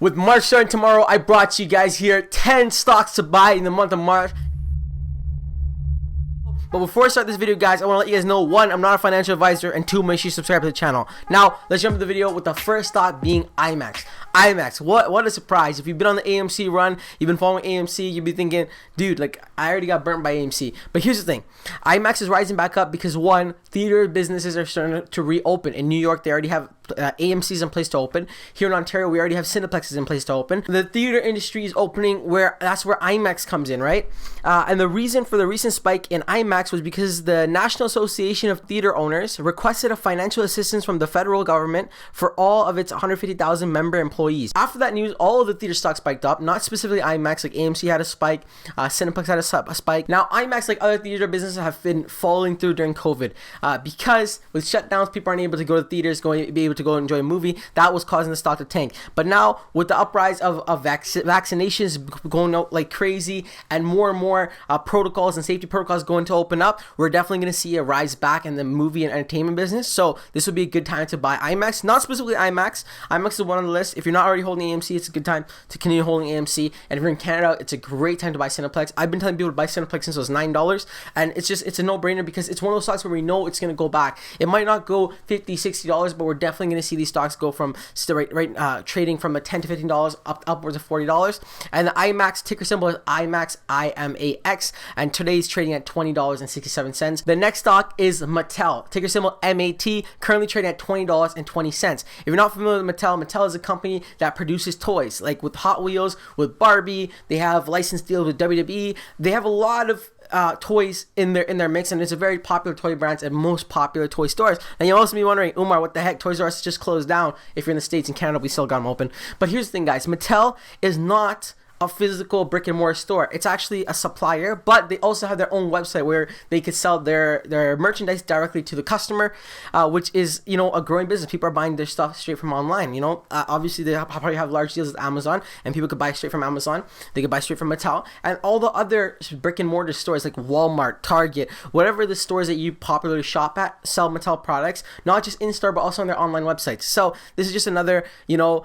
With March starting tomorrow, I brought you guys here 10 stocks to buy in the month of March. But before I start this video, guys, I want to let you guys know, one, I'm not a financial advisor, and two, make sure you subscribe to the channel. Now, let's jump into the video with the first stock being Imax. Imax, what a surprise. If you've been on the AMC run, you've been following AMC, you'd be thinking, dude, like, I already got burnt by AMC. But here's the thing. Imax is rising back up because, one, theater businesses are starting to reopen. In New York, they already have AMC's in place to open. Here in Ontario, we already have Cineplexes in place to open. The theater industry is opening, that's where Imax comes in, right? And the reason for the recent spike in Imax was because the National Association of Theater Owners requested a financial assistance from the federal government for all of its 150,000 member employees. After that news, all of the theater stocks spiked up, not specifically Imax, like AMC had a spike, Cineplex had a spike. Now, Imax, like other theater businesses, have been falling through during COVID because with shutdowns, people aren't able to go to theaters, be able to go enjoy a movie. That was causing the stock to tank. But now, with the uprise of vaccinations going out like crazy and more protocols and safety protocols going to open up, we're definitely going to see a rise back in the movie and entertainment business. So this would be a good time to buy Imax. Not specifically Imax. Imax is one on the list. If you're not already holding AMC, it's a good time to continue holding AMC. And if you're in Canada, it's a great time to buy Cineplex. I've been telling people to buy Cineplex since it was $9, and it's a no-brainer because it's one of those stocks where we know it's going to go back. It might not go $50, $60, but we're definitely going to see these stocks go from trading from a $10 to $15 upwards of $40. And the Imax ticker symbol is Imax, IMAX, and today's trading at $20.67. The next stock is Mattel, ticker symbol MAT, currently trading at $20.20. If you're not familiar with Mattel is a company that produces toys, like with Hot Wheels, with Barbie. They have licensed deals with WWE. They have a lot of toys in their mix, and it's a very popular toy brand and most popular toy stores. And you'll also be wondering, Umar, what the heck? Toys R Us just closed down. If you're in the States. In Canada, we still got them open. But here's the thing, guys. Mattel is not a physical brick and mortar store. It's actually a supplier, but they also have their own website where they could sell their merchandise directly to the customer, which is, a growing business. People are buying their stuff straight from online. Obviously they probably have large deals with Amazon, and people could buy straight from Amazon. They could buy straight from Mattel, and all the other brick and mortar stores like Walmart, Target, whatever the stores that you popularly shop at sell Mattel products, not just in store but also on their online websites. So this is just another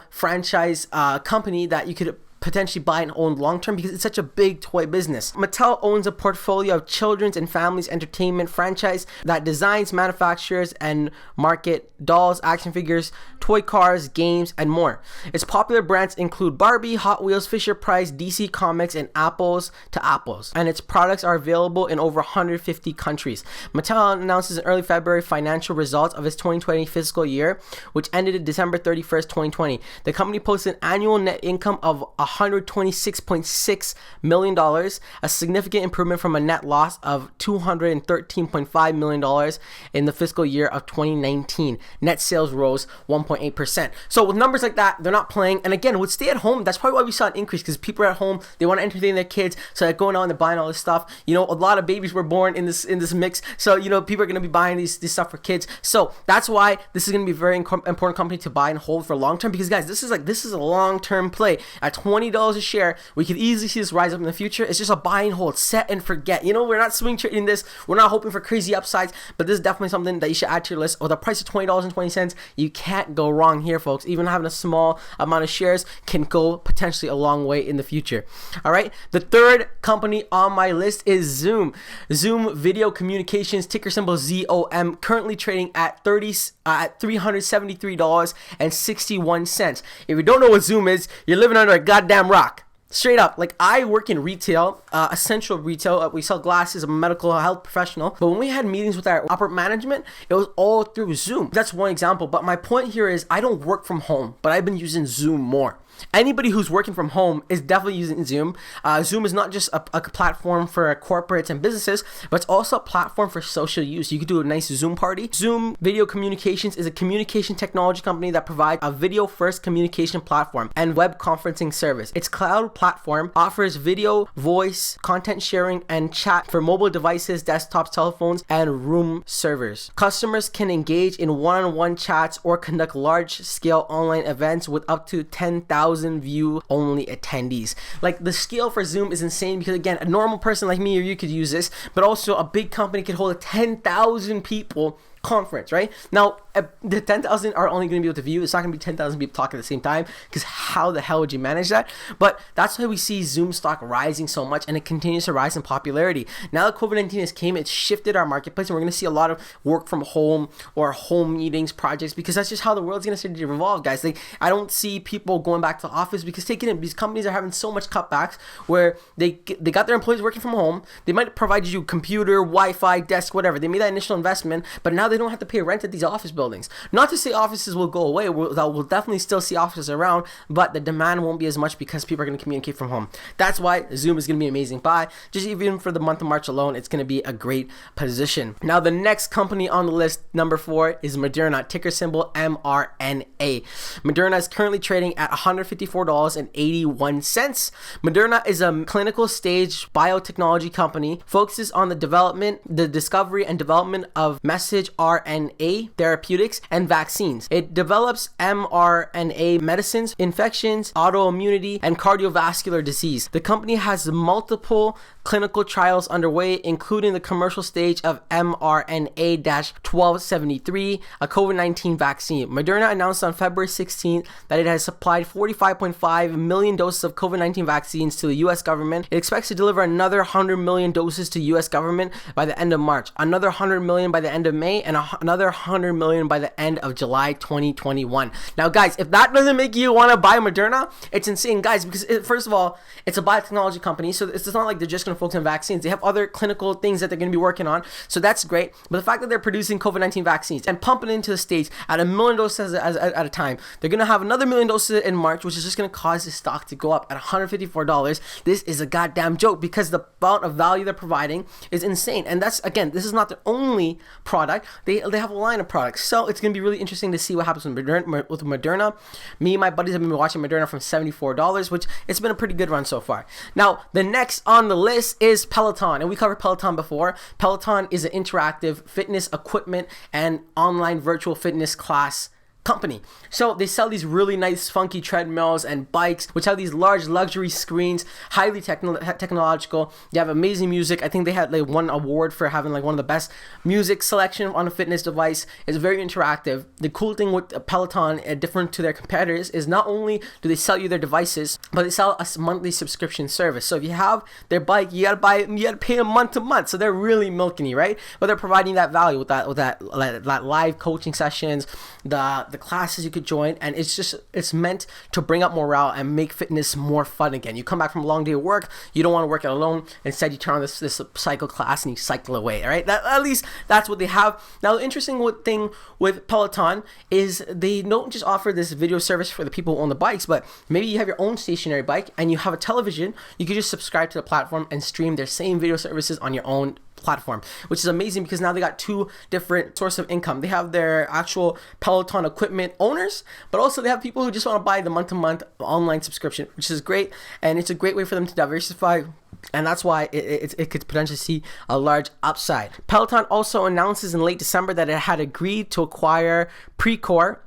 franchise company that you could potentially buy and own long term because it's such a big toy business. Mattel owns a portfolio of children's and families entertainment franchise that designs, manufactures, and market dolls, action figures, toy cars, games, and more. Its popular brands include Barbie, Hot Wheels, Fisher-Price, DC Comics, and Apples to Apples. And its products are available in over 150 countries. Mattel announces in early February financial results of its 2020 fiscal year, which ended December 31st, 2020. The company posted an annual net income of $126.6 million, a significant improvement from a net loss of $213.5 million in the fiscal year of 2019. Net sales rose 1.8%. So with numbers like that, they're not playing. And again, with stay at home, that's probably why we saw an increase, because people are at home, they want to entertain their kids, so they're going out and they're buying all this stuff. A lot of babies were born in this mix, so people are going to be buying this stuff for kids. So that's why this is going to be a very important company to buy and hold for long term, because guys, this is a long term play. At $20 a share, we could easily see this rise up in the future. It's just a buy and hold, set and forget. We're not swing trading this. We're not hoping for crazy upsides, but this is definitely something that you should add to your list. With a price of $20.20, you can't go wrong here, folks. Even having a small amount of shares can go potentially a long way in the future. All right, the third company on my list is Zoom. Zoom Video Communications, ticker symbol ZOM, currently trading at $373.61. If you don't know what Zoom is, you're living under a goddamn rock. Straight up, like, I work in retail, essential retail. We sell glasses. I'm a medical health professional. But when we had meetings with our upper management, it was all through Zoom. That's one example. But my point here is I don't work from home, but I've been using Zoom more. Anybody who's working from home is definitely using Zoom. Zoom is not just a platform for corporates and businesses, but it's also a platform for social use. You could do a nice Zoom party. Zoom Video Communications is a communication technology company that provides a video-first communication platform and web conferencing service. Its cloud platform offers video, voice, content sharing, and chat for mobile devices, desktops, telephones, and room servers. Customers can engage in one-on-one chats or conduct large-scale online events with up to 10,000 view-only attendees. Like, the scale for Zoom is insane because, again, a normal person like me or you could use this, but also a big company could hold 10,000 people conference, right? Now, the 10,000 are only going to be able to view. It's not going to be 10,000 people talking at the same time, because how the hell would you manage that? But that's why we see Zoom stock rising so much, and it continues to rise in popularity. Now that COVID-19 has came, it's shifted our marketplace, and we're going to see a lot of work from home or home meetings projects, because that's just how the world's going to start to evolve, guys. Like, I don't see people going back to the office, because these companies are having so much cutbacks where they got their employees working from home. They might provide you computer, Wi-Fi, desk, whatever. They made that initial investment, but now they don't have to pay rent at these office buildings. Not to say offices will go away. We'll definitely still see offices around, but the demand won't be as much because people are going to communicate from home. That's why Zoom is going to be an amazing buy. Just even for the month of March alone, it's going to be a great position. Now, the next company on the list, number 4, is Moderna, ticker symbol MRNA. Moderna is currently trading at $154.81. Moderna is a clinical stage biotechnology company, focuses on the discovery and development of messenger RNA therapeutics and vaccines. It develops mRNA medicines, infections, autoimmunity, and cardiovascular disease. The company has multiple clinical trials underway, including the commercial stage of mRNA-1273, a COVID-19 vaccine. Moderna announced on February 16th that it has supplied 45.5 million doses of COVID-19 vaccines to the U.S. government. It expects to deliver another 100 million doses to the U.S. government by the end of March, another 100 million by the end of May, and another 100 million by the end of July 2021. Now, guys, if that doesn't make you want to buy Moderna, it's insane, guys, because first of all, it's a biotechnology company, so it's not like they're just going to focus on vaccines. They have other clinical things that they're going to be working on, so that's great. But the fact that they're producing COVID-19 vaccines and pumping it into the States at 1 million doses at a time, they're going to have another 1 million doses in March, which is just going to cause the stock to go up at $154. This is a goddamn joke, because the amount of value they're providing is insane. And that's, again, this is not their only product. They have a line of products, so it's going to be really interesting to see what happens with Moderna. Me and my buddies have been watching Moderna from $74, which it's been a pretty good run so far. Now, the next on the list is Peloton, and we covered Peloton before. Peloton is an interactive fitness equipment and online virtual fitness class company. So they sell these really nice funky treadmills and bikes, which have these large luxury screens, highly technological. They have amazing music. I think they had like one award for having like one of the best music selection on a fitness device. It's very interactive. The cool thing with Peloton, different to their competitors, is not only do they sell you their devices, but they sell a monthly subscription service. So if you have their bike, you gotta pay them month to month. So they're really milking you, right? But they're providing that value with that live coaching sessions, the classes you could join, and it's meant to bring up morale and make fitness more fun again. You come back from a long day of work, you don't want to work out alone. Instead, you turn on this cycle class and you cycle away. All right, at least that's what they have. Now, the interesting thing with Peloton is they don't just offer this video service for the people who own the bikes, but maybe you have your own stationary bike and you have a television. You could just subscribe to the platform and stream their same video services on your own platform, which is amazing, because now they got 2 different sources of income. They have their actual Peloton equipment owners, but also they have people who just want to buy the month-to-month online subscription, which is great, and it's a great way for them to diversify, and that's why it could potentially see a large upside. Peloton also announces in late December that it had agreed to acquire Precor,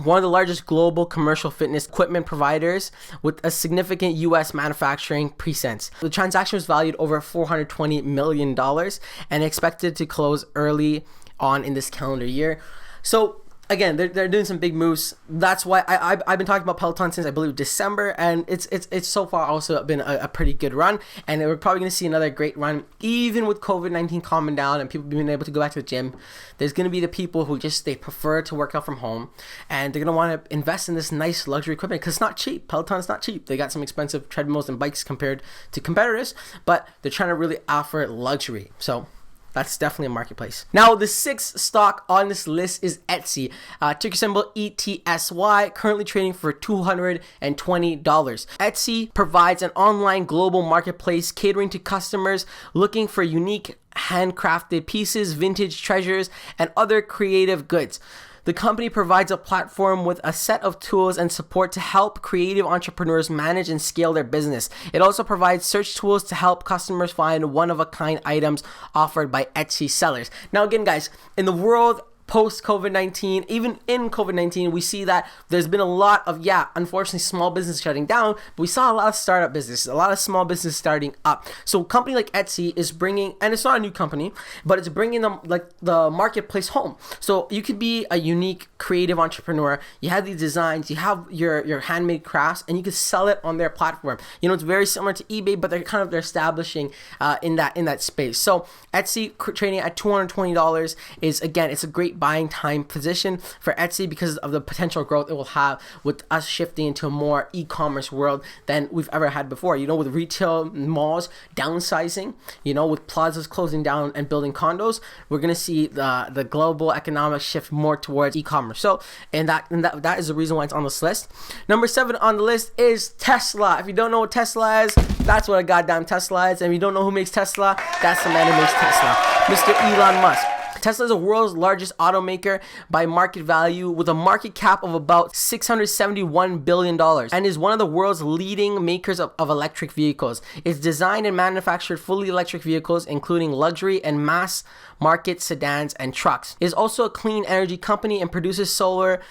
one of the largest global commercial fitness equipment providers with a significant U.S. manufacturing presence. The transaction was valued over $420 million and expected to close early on in this calendar year. So again, they're doing some big moves. That's why I've been talking about Peloton since, I believe, December, and it's so far also been a pretty good run, and we're probably going to see another great run, even with COVID-19 calming down and people being able to go back to the gym. There's going to be the people who they prefer to work out from home, and they're going to want to invest in this nice luxury equipment, because it's not cheap. Peloton's not cheap. They got some expensive treadmills and bikes compared to competitors, but they're trying to really offer luxury. So that's definitely a marketplace. Now, the 6th stock on this list is Etsy, ticker symbol ETSY, currently trading for $220. Etsy provides an online global marketplace catering to customers looking for unique handcrafted pieces, vintage treasures, and other creative goods. The company provides a platform with a set of tools and support to help creative entrepreneurs manage and scale their business. It also provides search tools to help customers find one-of-a-kind items offered by Etsy sellers. Now, again, guys, in the world post COVID-19, even in COVID-19, we see that there's been a lot of, unfortunately, small business shutting down, but we saw a lot of startup business, a lot of small business starting up. So a company like Etsy is bringing, and it's not a new company, but it's bringing them like the marketplace home. So you could be a unique creative entrepreneur. You have these designs, you have your handmade crafts, and you can sell it on their platform. You know, it's very similar to eBay, but they're establishing in that space. So Etsy trading at $220 is, again, it's a great buying time position for Etsy because of the potential growth it will have with us shifting into a more e-commerce world than we've ever had before. You know, with retail malls downsizing, you know, with plazas closing down and building condos, we're gonna see the global economic shift more towards e-commerce. So, and that is the reason why it's on this list. Number 7 on the list is Tesla. If you don't know what Tesla is, that's what a goddamn Tesla is. And if you don't know who makes Tesla, that's the man who makes Tesla, Mr. Elon Musk. Tesla is the world's largest automaker by market value with a market cap of about $671 billion and is one of the world's leading makers of electric vehicles. It's designed and manufactured fully electric vehicles, including luxury and mass market sedans and trucks. It is also a clean energy company and produces solar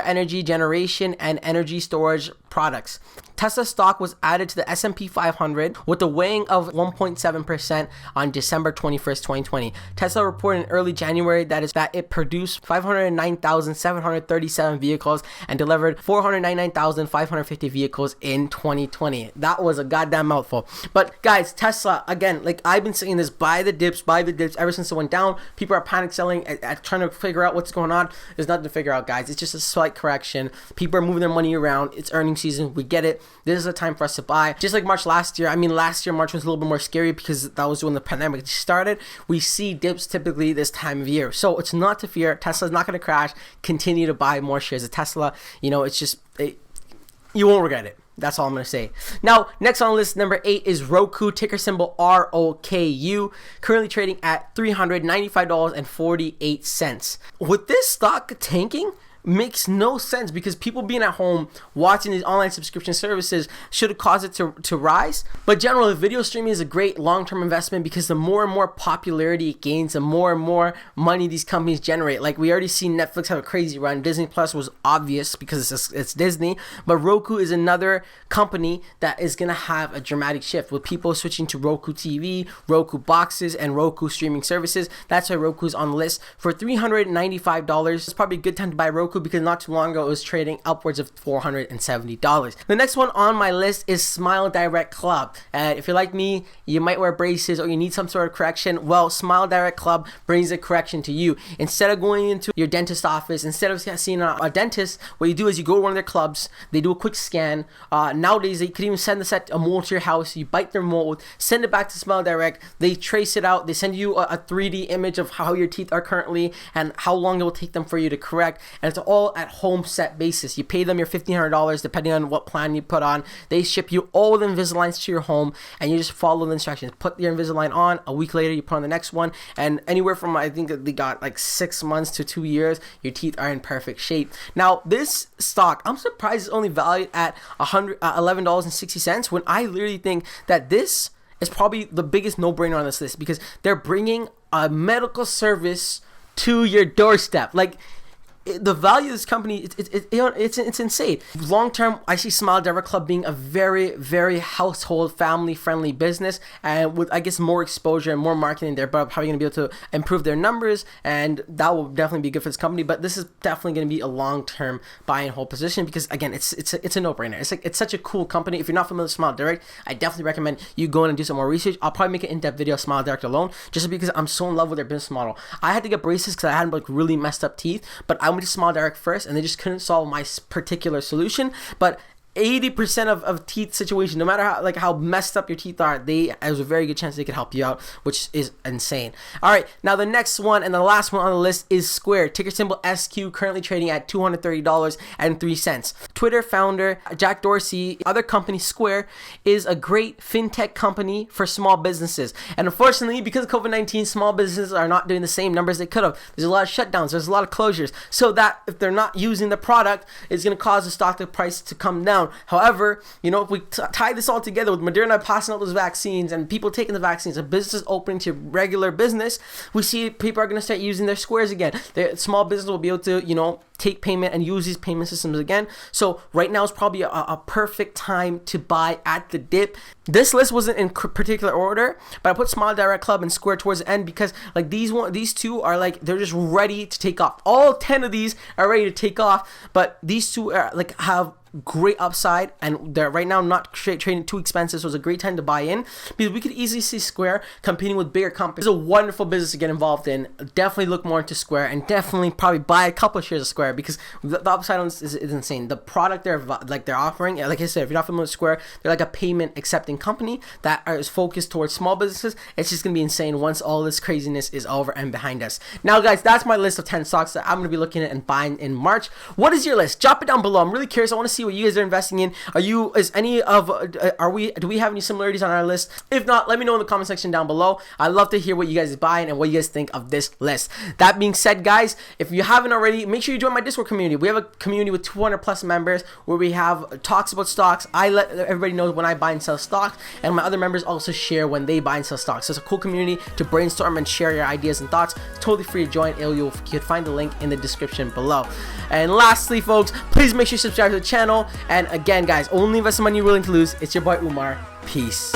energy generation and energy storage products. Tesla stock was added to the S&P 500 with a weighing of 1.7% on December 21st, 2020. Tesla reported in early January that it produced 509,737 vehicles and delivered 499,550 vehicles in 2020. That was a goddamn mouthful. But guys, Tesla, again, like I've been saying this, buy the dips ever since it went down. People are panic selling, trying to figure out what's going on. There's nothing to figure out, guys. It's just a slight correction. People are moving their money around. It's earnings season. We get it. This is a time for us to buy. Just like March last year. I mean, last year, March was a little bit more scary because that was when the pandemic started. We see dips typically this time of year. So it's not to fear. Tesla's not going to crash. Continue to buy more shares of Tesla. You know, it's just, you won't regret it. That's all I'm going to say. Now, next on the list, number 8 is Roku, ticker symbol ROKU, currently trading at $395.48. With this stock tanking, makes no sense because people being at home watching these online subscription services should have caused it to rise. But generally, video streaming is a great long-term investment because the more and more popularity it gains, the more and more money these companies generate. Like we already seen Netflix have a crazy run. Disney Plus was obvious because it's Disney, but Roku is another company that is going to have a dramatic shift with people switching to Roku TV, Roku boxes, and Roku streaming services. That's why Roku's on the list for $395. It's probably a good time to buy Roku because not too long ago it was trading upwards of $470. The next one on my list is Smile Direct Club. And if you're like me, you might wear braces or you need some sort of correction. Well, Smile Direct Club brings a correction to you. Instead of going into your dentist office, instead of seeing a dentist, what you do is you go to one of their clubs, they do a quick scan. Nowadays, they could even send a mold to your house. You bite their mold, send it back to Smile Direct. They trace it out. They send you a 3D image of how your teeth are currently and how long it will take them for you to correct. And it's all at home set basis. You pay them your $1,500 depending on what plan you put on. They ship you all the Invisaligns to your home and you just follow the instructions. Put your Invisalign on, a week later you put on the next one, and anywhere from, I think they got like 6 months to 2 years, your teeth are in perfect shape. Now this stock, I'm surprised it's only valued at $11.60 when I literally think that this is probably the biggest no-brainer on this list because they're bringing a medical service to your doorstep. Like, the value of this company, it's insane. Long term, I see Smile Direct Club being a very, very household, family-friendly business, and with, I guess, more exposure and more marketing, they're probably going to be able to improve their numbers, and that will definitely be good for this company. But this is definitely going to be a long-term buy and hold position because, again, it's a no-brainer. It's such a cool company. If you're not familiar with Smile Direct, I definitely recommend you go in and do some more research. I'll probably make an in-depth video of Smile Direct alone, just because I'm so in love with their business model. I had to get braces because I had like really messed up teeth, but I went to Smile Direct first and they just couldn't solve my particular solution. But 80% of teeth situation, no matter how messed up your teeth are, there's a very good chance they could help you out, which is insane. All right, now the next one and the last one on the list is Square, ticker symbol SQ, currently trading at $230.03. Twitter founder Jack Dorsey, other company Square, is a great fintech company for small businesses. And unfortunately, because of COVID-19, small businesses are not doing the same numbers they could have. There's a lot of shutdowns, there's a lot of closures. So that if they're not using the product, it's going to cause the stock price to come down. down. However, you know, if we tie this all together with Moderna passing out those vaccines and people taking the vaccines, and businesses opening to regular business, we see people are going to start using their squares again. The small business will be able to, you know, take payment and use these payment systems again. So right now is probably a perfect time to buy at the dip. This list wasn't in particular order, but I put Smile Direct Club and Square towards the end because like these two are like, they're just ready to take off. All 10 of these are ready to take off, but these two are like have great upside, and they're right now not trading too expensive, so it's a great time to buy in because we could easily see Square competing with bigger companies. It's a wonderful business to get involved in. Definitely look more into Square, and definitely probably buy a couple of shares of Square because the upside on this is insane. The product they're offering, like I said, if you're not familiar with Square, they're like a payment accepting company that is focused towards small businesses. It's just gonna be insane once all this craziness is over and behind us. Now guys, that's my list of 10 stocks that I'm gonna be looking at and buying in March. What is your list? Drop it down below. I'm really curious. I want to see what you guys are investing in. Do we have any similarities on our list? If not, let me know in the comment section down below. I'd love to hear what you guys are buying and what you guys think of this list. That being said, guys, if you haven't already, make sure you join my Discord community. We have a community with 200 plus members where we have talks about stocks. I let everybody know when I buy and sell stocks, and my other members also share when they buy and sell stocks. So it's a cool community to brainstorm and share your ideas and thoughts. It's totally free to join. You can find the link in the description below. And lastly, folks, please make sure you subscribe to the channel. And again, guys, only invest the money you're willing to lose. It's your boy Umar. Peace.